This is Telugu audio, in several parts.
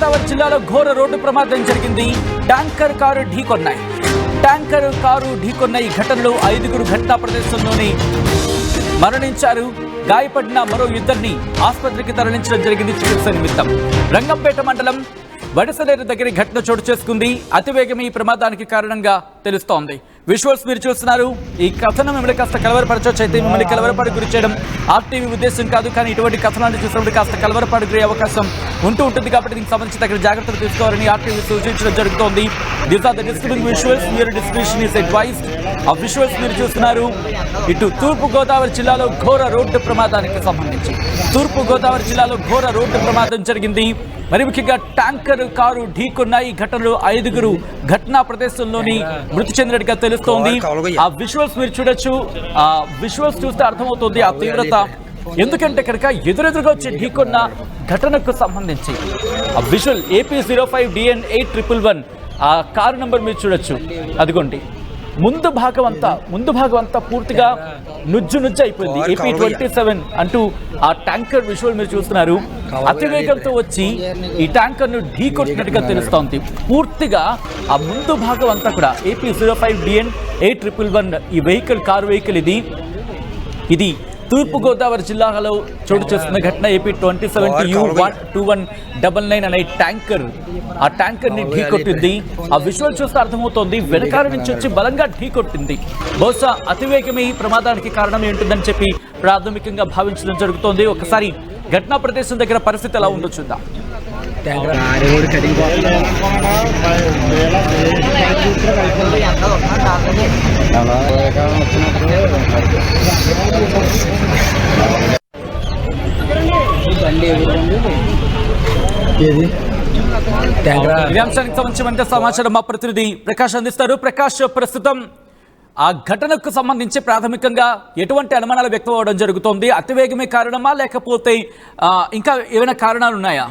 గోదావరి జిల్లాలో ఘోర రోడ్డు ప్రమాదం జరిగింది. ట్యాంకర్ కారు ఢీకొన్న ఈ ఘటనలో 5గురు ఘటనా ప్రదేశంలోనే మరణించారు. గాయపడిన మరో 2ని ఆసుపత్రికి తరలించడం జరిగింది చికిత్స నిమిత్తం. రంగంపేట మండలం వడసలేరు దగ్గర ఘటన చోటు చేసుకుంది. అతివేగం ఈ ప్రమాదానికి కారణంగా తెలుస్తోంది. విజువల్స్ మీరు చూస్తున్నారు. ఈ కథనం మిమ్మల్ని కాస్త కలవరపరచవచ్చు. అయితే మిమ్మల్ని కలవరపాటు గురి చేయడం ఆర్టీవీ ఉద్దేశం కాదు. కానీ ఇటువంటి కథనాన్ని చూసినప్పుడు కాస్త కలవరపాటు గురే అవకాశం ఉంటుంది. కాబట్టి దీనికి సంబంధించి తగిన జాగ్రత్తలు తీసుకోవాలని ఆర్టీవీ సూచించడం జరుగుతోంది. These are the descripting visuals. Your description is advised. ఆ విజువల్స్ మీరు చూస్తున్నారు. ఇటు తూర్పు గోదావరి జిల్లాలో ఘోర రోడ్డు ప్రమాదానికి సంబంధించి ఘోర రోడ్డు ప్రమాదం జరిగింది. మరి ముఖ్యంగా ట్యాంకర్ కారు ఢీకొన్న ఈ ఘటనలో 5గురు ఘటనా ప్రదేశంలోని మృతి చెందినట్టుగా తెలుస్తోంది. ఆ విజువల్స్ మీరు చూడొచ్చు. ఆ విజువల్స్ చూస్తే అర్థమవుతుంది ఆ తీవ్రత. ఎందుకంటే కనుక ఎదురెదురుగా వచ్చి ఢీకొన్న ఘటనకు సంబంధించి ఆ విజువల్ AP05 DN 8111 ఆ కారు నంబర్ మీరు చూడొచ్చు. అదిగోండి ముందు భాగం అంతా పూర్తిగా నుజ్జు అయిపోయింది. AP27 అంటూ ఆ ట్యాంకర్ విజువల్ మీరు చూస్తున్నారు. అతివేగంతో వచ్చి ఈ ట్యాంకర్ ను ఢీ కొట్టినట్టుగా తెలుస్తోంది. పూర్తిగా ఆ ముందు భాగం అంతా కూడా AP05 DN 8111 ఈ కారు వెహికల్ ఇది తూర్పు గోదావరి జిల్లాలో చోటు చేస్తున్న ఘటన. AP27U2199 అనే ఆ ట్యాంకర్ ని ఢీ కొట్టింది. ఆ విజువల్ చూస్తే అర్థమవుతోంది వెనకాల నుంచి వచ్చి బలంగా ఢీ కొట్టింది. బహుశా అతివేగమే ఈ ప్రమాదానికి కారణం ఏంటిదని చెప్పి ప్రాథమికంగా భావించడం జరుగుతోంది. ఒకసారి ఘటనా ప్రదేశం దగ్గర పరిస్థితి ఎలా ఉందో చూద్దాం. ఈ అంశానికి సంబంధించి మరింత సమాచారం మా ప్రతినిధి ప్రకాష్ అందిస్తారు. ప్రకాష్, ప్రస్తుతం ఆ ఘటనకు సంబంధించి ప్రాథమికంగా ఎటువంటి అనుమానాలు వ్యక్తం అవడం జరుగుతోంది? అతివేగమే కారణమా లేకపోతే ఇంకా ఏమైనా కారణాలు ఉన్నాయా?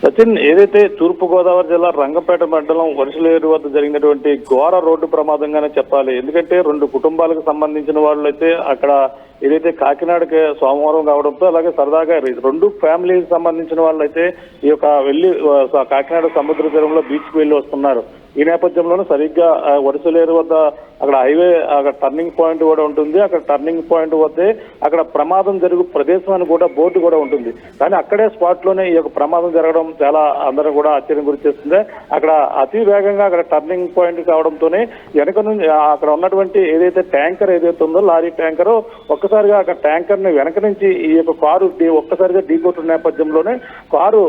సచిన్, ఏదైతే తూర్పు గోదావరి జిల్లా రంగంపేట మండలం వరుసలేరు వద్ద జరిగినటువంటి ఘోర రోడ్డు ప్రమాదంగానే చెప్పాలి. ఎందుకంటే 2 కుటుంబాలకు సంబంధించిన వాళ్ళు అయితే అక్కడ ఏదైతే కాకినాడకి సోమవారం కావడంతో, అలాగే సరదాగా 2 ఫ్యామిలీకి సంబంధించిన వాళ్ళు అయితే ఈ యొక్క వెళ్ళి కాకినాడ సముద్ర తీరంలో బీచ్కి వెళ్ళి వస్తున్నారు. ఈ నేపథ్యంలోనే సరిగ్గా వరుసలేరు వద్ద అక్కడ హైవే అక్కడ టర్నింగ్ పాయింట్ కూడా ఉంటుంది. అక్కడ టర్నింగ్ పాయింట్ వద్దే అక్కడ ప్రమాదం జరుగు ప్రదేశం అని కూడా బోర్డు కూడా ఉంటుంది. కానీ అక్కడే స్పాట్ లోనే ఈ యొక్క ప్రమాదం జరగడం చాలా అందరూ కూడా ఆశ్చర్యం గురి చేస్తుంది. అక్కడ అతి వేగంగా అక్కడ టర్నింగ్ పాయింట్ కావడంతోనే వెనక నుంచి అక్కడ ఉన్నటువంటి ఏదైతే ట్యాంకర్ ఏదైతే ఉందో లారీ ట్యాంకర్ ఒక్కసారిగా అక్కడ ట్యాంకర్ ని వెనక నుంచి ఈ యొక్క కారు ఒక్కసారిగా ఢీకొట్టిన నేపథ్యంలోనే కారు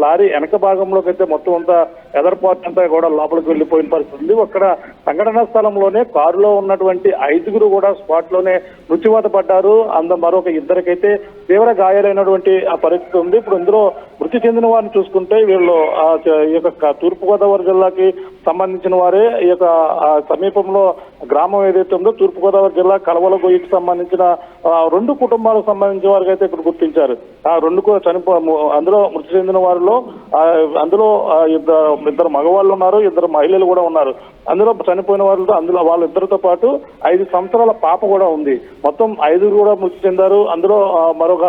లారీ వెనక భాగంలోకి అయితే మొత్తం అంతా ఎదర్పార్ట్ అంతా కూడా లోపలికి వెళ్లిపోయిన పరిస్థితి ఉంది. అక్కడ సంఘటనా స్థలంలోనే కారులో ఉన్నటువంటి 5గురు కూడా స్పాట్ లోనే మృత్యువాత పడ్డారు. మరొక 2కైతే తీవ్ర గాయాలైనటువంటి ఆ పరిస్థితి ఉంది. ఇప్పుడు ఇందులో మృతి చెందిన వారిని చూసుకుంటే వీళ్ళు ఈ యొక్క తూర్పు గోదావరి జిల్లాకి సంబంధించిన వారే. ఈ యొక్క సమీపంలో గ్రామం ఏదైతే ఉందో తూర్పు గోదావరి జిల్లా కలవలగొయ్యకి సంబంధించిన 2 కుటుంబాలకు సంబంధించిన వారికి అయితే ఇక్కడ గుర్తించారు. ఆ 2 అందులో మృతి చెందిన వారిలో అందులో ఇద్దరు మగవాళ్ళు ఉన్నారు, 2 మహిళలు కూడా ఉన్నారు. అందులో చనిపోయిన వారితో వాళ్ళిద్దరితో పాటు 5 సంవత్సరాల పాప కూడా ఉంది. మొత్తం 5 కూడా మృతి చెందారు. అందులో మరొక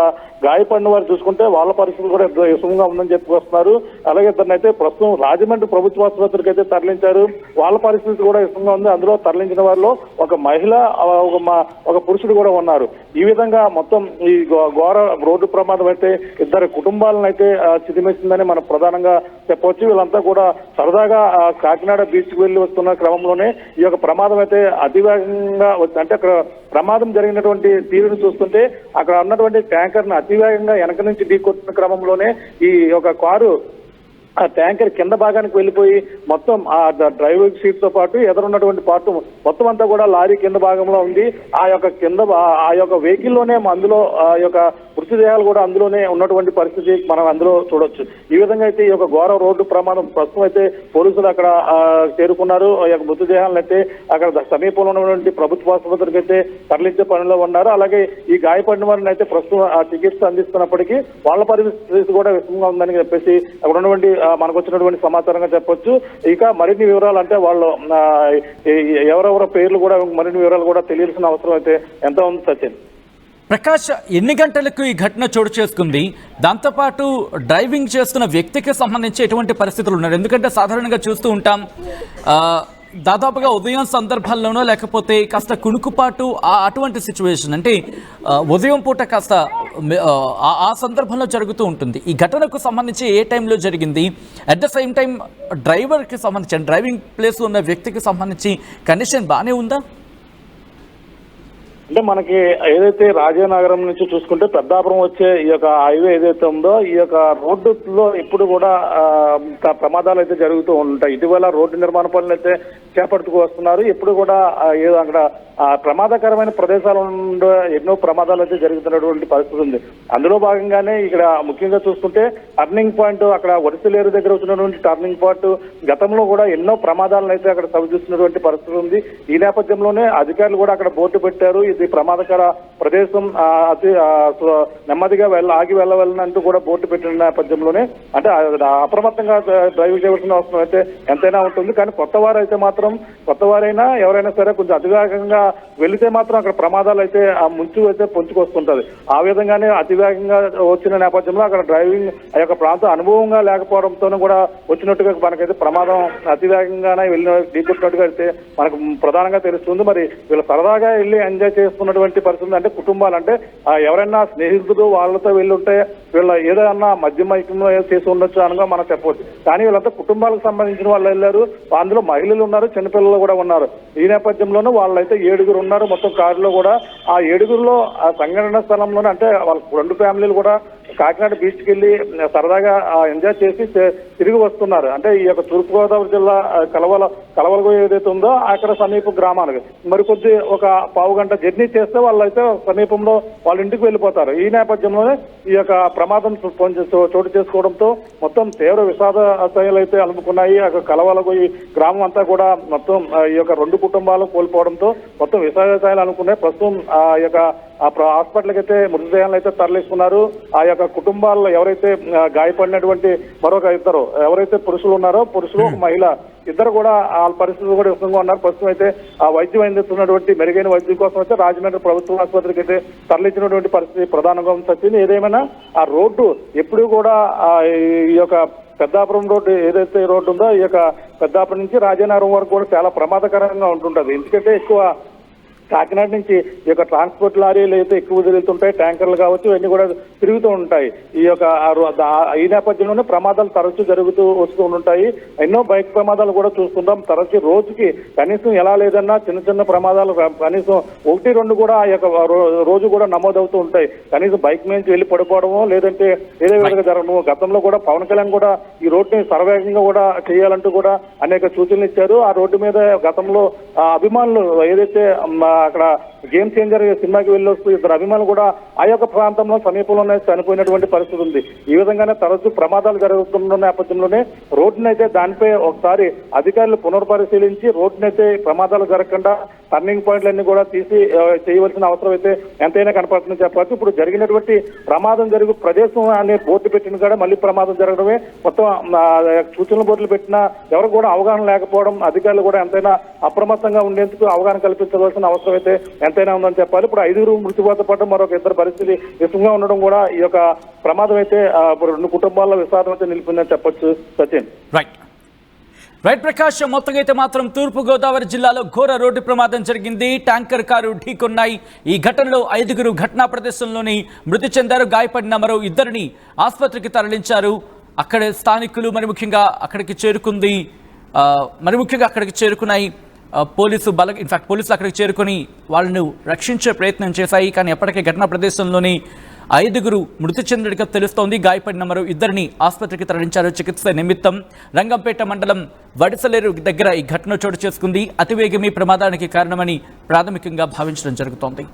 గాయపడిన వారు చూసుకుంటే వాళ్ళ పరిస్థితి కూడా యశంగా ఉందని చెప్పుకొస్తున్నారు. అలాగే ఇద్దరినైతే ప్రస్తుతం రాజమండ్రి ప్రభుత్వ ఆసుపత్రికి అయితే తరలించారు. వాళ్ళ పరిస్థితి కూడా యశంగా ఉంది. అందులో తరలించిన వారిలో ఒక మహిళ, ఒక పురుషుడు కూడా ఉన్నారు. ఈ విధంగా మొత్తం ఈ ఘోర రోడ్డు ప్రమాదం అయితే 2 కుటుంబాలను అయితే చిదిమేసిందని మనం ప్రధానంగా చెప్పవచ్చు. వీళ్ళంతా కూడా సరదాగా కాకినాడ బీచ్ కి వెళ్లి వస్తున్న క్రమంలోనే ఈ యొక్క ప్రమాదం అయితే అతివేగంగా అంటే అక్కడ ప్రమాదం జరిగినటువంటి తీరును చూస్తుంటే అక్కడ ఉన్నటువంటి ట్యాంకర్ ను అతివేగంగా వెనక నుంచి ఢీకొట్టిన క్రమంలోనే ఈ యొక్క కారు ఆ ట్యాంకర్ కింద భాగానికి వెళ్ళిపోయి మొత్తం ఆ డ్రైవర్ సీట్ తో పాటు ఎదురున్నటువంటి పార్ట్ మొత్తం అంతా కూడా లారీ కింద భాగంలో ఉంది. ఆ యొక్క వెహికల్ లోనే అందులో ఆ యొక్క మృతదేహాలు కూడా అందులోనే ఉన్నటువంటి పరిస్థితి మనం అందులో చూడొచ్చు. ఈ విధంగా అయితే ఈ యొక్క ఘోర రోడ్డు ప్రమాదం ప్రస్తుతం అయితే పోలీసులు అక్కడ చేరుకున్నారు. ఆ యొక్క మృతదేహాలను అయితే అక్కడ సమీపంలో ఉన్నటువంటి ప్రభుత్వ ఆసుపత్రికి అయితే తరలించే పనిలో ఉన్నారు. అలాగే ఈ గాయపడిన వారిని అయితే ప్రస్తుతం చికిత్స అందిస్తున్నప్పటికీ వాళ్ళ పరిస్థితి కూడా విషమంగా ఉందని చెప్పేసి అక్కడ ఉన్నటువంటి మనకు వచ్చినటువంటి సమాచారంగా చెప్పొచ్చు. ఇక మరిన్ని వివరాలు అంటే వాళ్ళు ఎవరెవరో పేర్లు కూడా మరిన్ని వివరాలు కూడా తెలియాల్సిన అవసరం అయితే ఎంత ఉంది సచిన్? ప్రకాష్, ఎన్ని గంటలకు ఈ ఘటన చోటు చేసుకుంది? దాంతోపాటు డ్రైవింగ్ చేస్తున్న వ్యక్తికి సంబంధించి ఎటువంటి పరిస్థితులు ఉన్నారు? ఎందుకంటే సాధారణంగా చూస్తూ ఉంటాం దాదాపుగా ఉదయం సందర్భాల్లోనో లేకపోతే కాస్త కుణుకుపాటు అటువంటి సిచ్యువేషన్, అంటే ఉదయం పూట కాస్త ఆ సందర్భంలో జరుగుతూ ఉంటుంది. ఈ ఘటనకు సంబంధించి ఏ టైంలో జరిగింది? అట్ ద సేమ్ టైం డ్రైవర్కి సంబంధించి, డ్రైవింగ్ ప్లేస్ ఉన్న వ్యక్తికి సంబంధించి కండిషన్ బాగానే ఉందా? అంటే మనకి ఏదైతే రాజానగరం నుంచి చూసుకుంటే పెద్దాపురం వచ్చే ఈ యొక్క హైవే ఏదైతే ఉందో ఈ యొక్క రోడ్డులో ఇప్పుడు కూడా ప్రమాదాలు అయితే జరుగుతూ ఉంటాయి. ఇటీవల రోడ్డు నిర్మాణ పనులు అయితే చేపడుతూ వస్తున్నారు. ఎప్పుడు కూడా ఏదో అక్కడ ప్రమాదకరమైన ప్రదేశాలు ఎన్నో ప్రమాదాలు అయితే జరుగుతున్నటువంటి పరిస్థితి ఉంది. అందులో భాగంగానే ఇక్కడ ముఖ్యంగా చూసుకుంటే టర్నింగ్ పాయింట్, అక్కడ వరిసలేరు దగ్గర వచ్చినటువంటి టర్నింగ్ పాయింట్ గతంలో కూడా ఎన్నో ప్రమాదాలను అయితే అక్కడ చవిచూస్తున్నటువంటి పరిస్థితి ఉంది. ఈ నేపథ్యంలోనే అధికారులు కూడా అక్కడ బోర్డు పెట్టారు, ఇది ప్రమాదకర ప్రదేశం, అతి నెమ్మదిగా ఆగి వెళ్ళవలనంటూ కూడా బోర్డు పెట్టిన నేపథ్యంలోనే అంటే అప్రమత్తంగా డ్రైవ్ చేయవలసిన అవసరం అయితే ఎంతైనా ఉంటుంది. కానీ కొత్త వారైనా ఎవరైనా సరే కొంచెం అతివేగంగా వెళితే మాత్రం అక్కడ ప్రమాదాలు అయితే ఆ ముంచు అయితే పొంచుకొస్తుంటది. ఆ విధంగానే అతివేగంగా వచ్చిన నేపథ్యంలో అక్కడ డ్రైవింగ్ ఆ యొక్క ప్రాంతం అనుభవంగా లేకపోవడంతో కూడా వచ్చినట్టుగా మనకైతే ప్రమాదం అతివేగంగానే వెళ్ళిన ఢీకొట్టినట్టుగా అయితే మనకు ప్రధానంగా తెలుస్తుంది. మరి వీళ్ళు సరదాగా వెళ్ళి ఎంజాయ్ చేస్తున్నటువంటి పరిస్థితి, అంటే కుటుంబాలు, అంటే ఎవరైనా స్నేహితులు వాళ్ళతో వెళ్ళి ఉంటే వీళ్ళ ఏదైనా మధ్యమైకంలో చేసి ఉండొచ్చు అనగా మనం చెప్పవచ్చు. కానీ వీళ్ళంతా కుటుంబాలకు సంబంధించిన వాళ్ళు వెళ్ళారు, అందులో మహిళలు ఉన్నారు, చిన్నపిల్లలు కూడా ఉన్నారు. ఈ నేపథ్యంలోనూ వాళ్ళైతే 7 ఉన్నారు మొత్తం కారులో కూడా. ఆ 7లో ఆ సంఘటన స్థలంలోనే, అంటే వాళ్ళ 2 ఫ్యామిలీలు కూడా కాకినాడ బీచ్కి వెళ్ళి సరదాగా ఎంజాయ్ చేసి తిరిగి వస్తున్నారు. అంటే ఈ యొక్క తూర్పుగోదావరి జిల్లా కలవలగో ఏదైతే ఉందో అక్కడ సమీప గ్రామాలకు మరికొద్ది ఒక పావు గంట జర్నీ చేస్తే వాళ్ళైతే సమీపంలో వాళ్ళ ఇంటికి వెళ్ళిపోతారు. ఈ నేపథ్యంలోనే ఈ యొక్క ప్రమాదం చోటు చేసుకోవడంతో మొత్తం తీవ్ర విషాదాలు అయితే అలుముకున్నాయి. కలవలగో ఈ గ్రామం అంతా కూడా మొత్తం ఈ యొక్క 2 కుటుంబాలు కోల్పోవడంతో మొత్తం విషాదాలు అనుకున్నాయి. ప్రస్తుతం ఆ యొక్క హాస్పిటల్కి అయితే మృతదేహాలను అయితే తరలిస్తున్నారు. ఆ యొక్క కుటుంబాల్లో ఎవరైతే గాయపడినటువంటి మరొక ఇద్దరు ఎవరైతే పురుషులు ఉన్నారో, పురుషులు ఒక మహిళ, ఇద్దరు కూడా ఆ పరిస్థితులు కూడా విషమంగా ఉన్నారు. ప్రస్తుతం అయితే ఆ వైద్యం అందిస్తున్నటువంటి మెరుగైన వైద్యం కోసం అయితే రాజమండ్రి ప్రభుత్వ ఆసుపత్రికి అయితే తరలించినటువంటి పరిస్థితి ప్రధానంగా వచ్చింది. ఏదేమైనా ఆ రోడ్డు ఎప్పుడు కూడా ఈ యొక్క పెద్దాపురం రోడ్డు ఏదైతే రోడ్డు ఉందో ఈ యొక్క పెద్దాపురం నుంచి రాజానగరం వరకు కూడా చాలా ప్రమాదకరంగా ఉంటుంటది. ఎందుకంటే ఎక్కువ కాకినాడ నుంచి ఈ యొక్క ట్రాన్స్పోర్ట్ లారీలు అయితే ఎక్కువ తిరుగుతుంటాయి, ట్యాంకర్లు కావచ్చు, ఇవన్నీ కూడా తిరుగుతూ ఉంటాయి. ఈ యొక్క ఈ నేపథ్యంలోనే ప్రమాదాలు తరచూ జరుగుతూ వస్తూ ఉంటాయి. ఎన్నో బైక్ ప్రమాదాలు కూడా చూస్తుంటాం. తరచూ రోజుకి కనీసం ఎలా లేదన్నా చిన్న ప్రమాదాలు కనీసం 1-2 కూడా ఆ యొక్క రోజు కూడా నమోదవుతూ ఉంటాయి. కనీసం బైక్ నుంచి వెళ్ళి పడిపోవడమో లేదంటే ఏదో విధంగా జరగడము. గతంలో కూడా పవన్ కళ్యాణ్ కూడా ఈ రోడ్డుని సర్వేగంగా కూడా చేయాలంటూ కూడా అనేక సూచనలు ఇచ్చారు. ఆ రోడ్డు మీద గతంలో అభిమానులు ఏదైతే అక్కడ గేమ్ చేంజర్ సినిమాకి వెళ్ళి వస్తూ 2 అభిమానులు కూడా ఆ యొక్క ప్రాంతంలో సమీపంలోనే చనిపోయినటువంటి పరిస్థితి ఉంది. ఈ విధంగానే తరచూ ప్రమాదాలు జరుగుతున్న నేపథ్యంలోనే రోడ్డునైతే దానిపై ఒకసారి అధికారులు పునర్పరిశీలించి రోడ్డునైతే ప్రమాదాలు జరగకుండా టర్నింగ్ పాయింట్లన్నీ కూడా తీసి చేయవలసిన అవసరం అయితే ఎంతైనా కనపడుతుందని చెప్పవచ్చు. ఇప్పుడు జరిగినటువంటి ప్రమాదం జరుగు ప్రదేశం అనే బోర్డు పెట్టిన కూడా మళ్ళీ ప్రమాదం జరగడమే, మొత్తం సూచనల బోర్డులు పెట్టినా ఎవరు కూడా అవగాహన లేకపోవడం, అధికారులు కూడా ఎంతైనా అప్రమత్తంగా ఉండేందుకు అవగాహన కల్పించవలసిన అవసరం అయితే ఎంతైనా ఉందని చెప్పాలి. ఇప్పుడు 5 మృత్యువాత పడ్డ మరొక 2 పరిస్థితి విషమంగా ఉండడం కూడా ఈ యొక్క ప్రమాదం అయితే 2 కుటుంబాల్లో విషాదం అయితే నిలిపిందని చెప్పొచ్చు. సచిన్. రైట్ ప్రకాష్, మొత్తంగా అయితే మాత్రం తూర్పుగోదావరి జిల్లాలో ఘోర రోడ్డు ప్రమాదం జరిగింది. ట్యాంకర్ కారు ఢీకొన్నాయి. ఈ ఘటనలో 5 ఘటనా ప్రదేశంలోని మృతి చెందారు. గాయపడిన మరో 2ని ఆసుపత్రికి తరలించారు. అక్కడ స్థానికులు మరి ముఖ్యంగా అక్కడికి చేరుకున్నాయి పోలీసులు అక్కడికి చేరుకొని వాళ్ళను రక్షించే ప్రయత్నం చేశాయి. కానీ ఎప్పటికీ ఘటనా ప్రదేశంలోని 5 మృతి చెందినట్టుగా తెలుస్తోంది. గాయపడిన మరో 2ని ఆసుపత్రికి తరలించారు చికిత్స నిమిత్తం. రంగంపేట మండలం వడిసలేరు దగ్గర ఈ ఘటన చోటు చేసుకుంది. అతివేగమే ప్రమాదానికి కారణమని ప్రాథమికంగా భావించడం జరుగుతోంది.